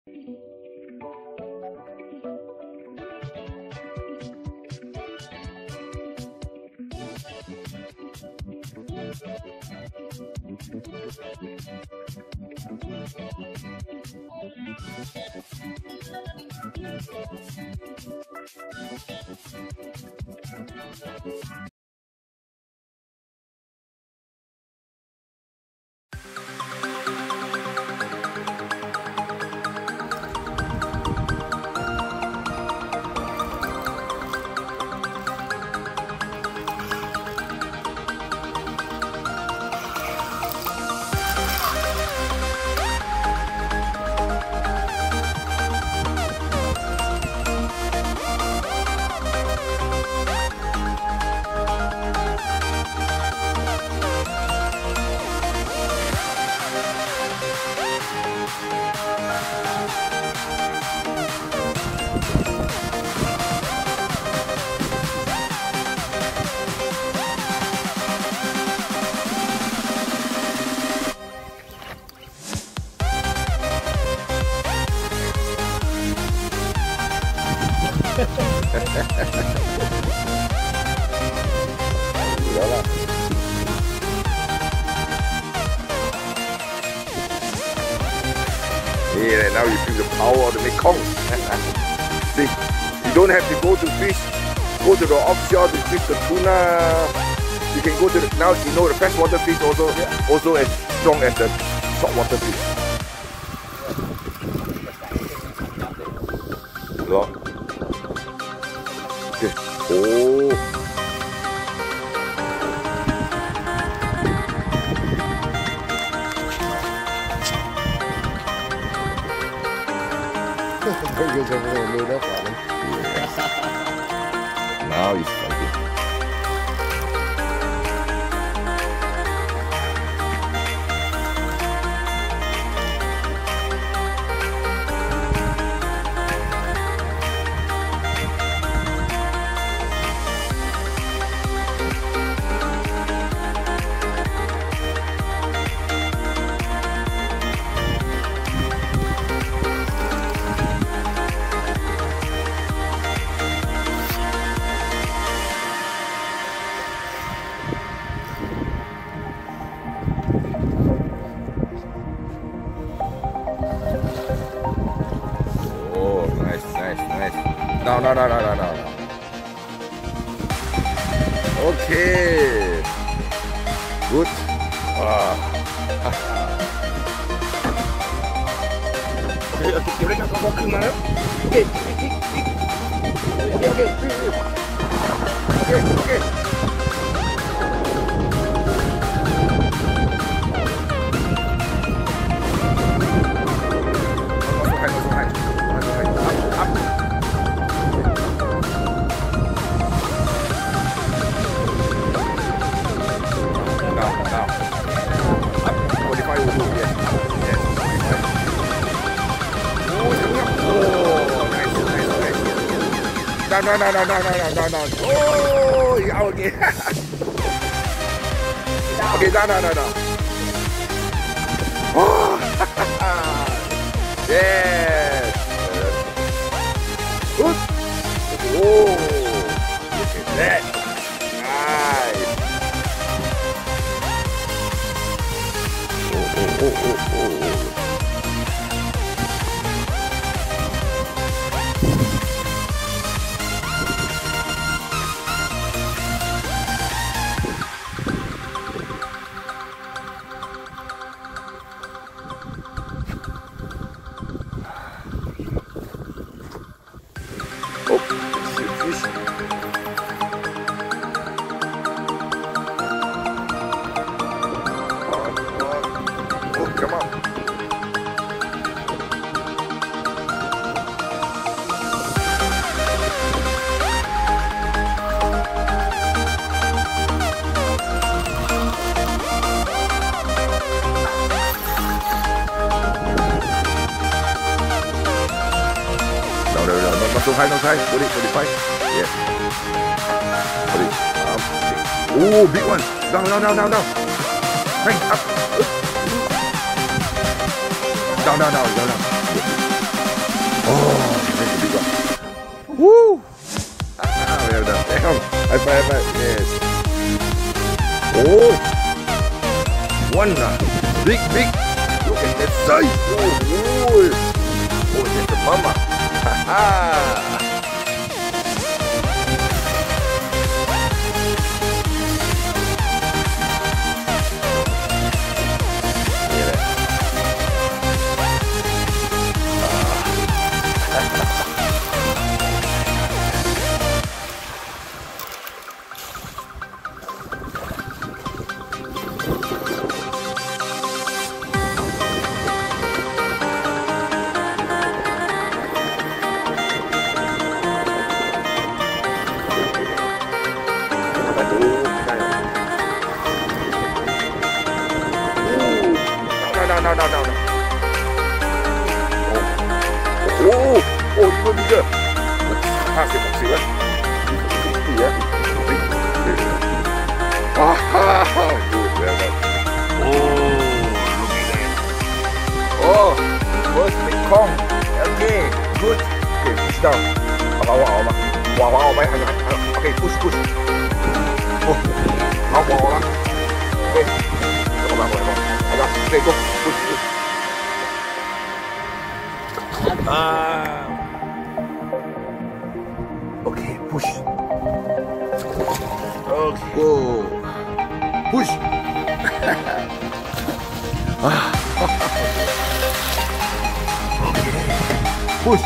Yeah, now you feel the power of the Mekong. See, you don't have to go to fish, go to the offshore to fish the tuna. You can go to the, now you know the freshwater fish also as strong as the saltwater fish. Look. Okay. Oh. Now it's something. No. Okay. Good. Okay. No. Oh, yeah, okay. Okay, no. Oh, yes. Good. Oh, look at that. Nice. Oh. No high. Put it 45. Yeah. Put it up. Oh, big one. Down. Hang up. Down. High five, high five. Yes. Oh, one. Big. Look at that size. Oh, that's the mama. Ha. No. Oh, even bigger. 50-60 lah. 50 ya. Good, well done. Look at that. First Mekong. Okay, good. Okay, push down. Wow, okay, push. Wow. Okay. Okay, go. Push. Okay, push. Okay. Whoa. Push. Okay. Push.